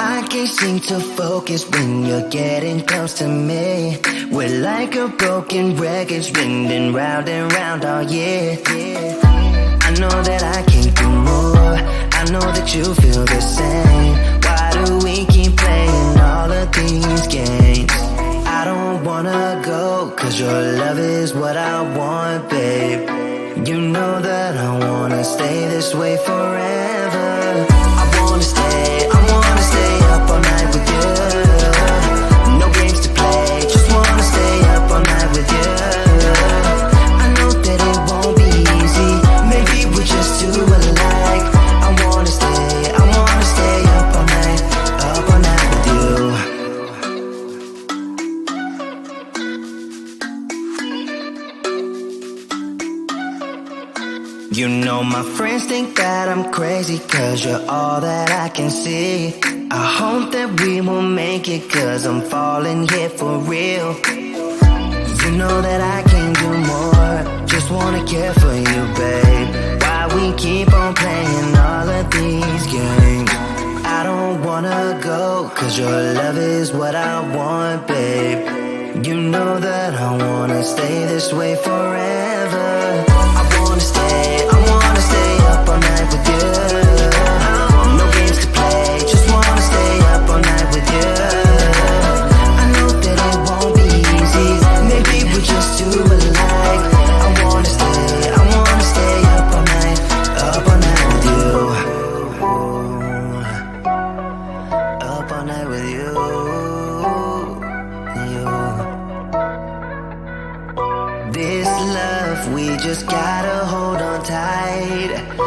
I can't seem to focus when you're getting close to me. We're like a broken record, spinning round and round all year. I know that I can't do more, I know that you feel the same. Why do we keep playing all of these games? I don't wanna go, cause your love is what I want, babe. You know that I wanna stay this way forever. I wanna stay up all night with you. No games to play, just wanna stay up all night with you. I know that it won't be easy, maybe we're just too alike. I wanna stay up all night with you. You know my friends think that I'm crazy, cause you're all that I can see. I hope that we will make it, cause I'm falling here for real. You know that I can't do more, just wanna care for you, babe. Why we keep on playing all of these games? I don't wanna go, cause your love is what I want, babe. You know that I wanna stay this way forever. I wanna stay up all night with you. No games to play, just wanna stay up all night with you. I know that it won't be easy, maybe we're just too alike. I wanna stay up all night with you. Up all night with you. This love, we just gotta hold on tight.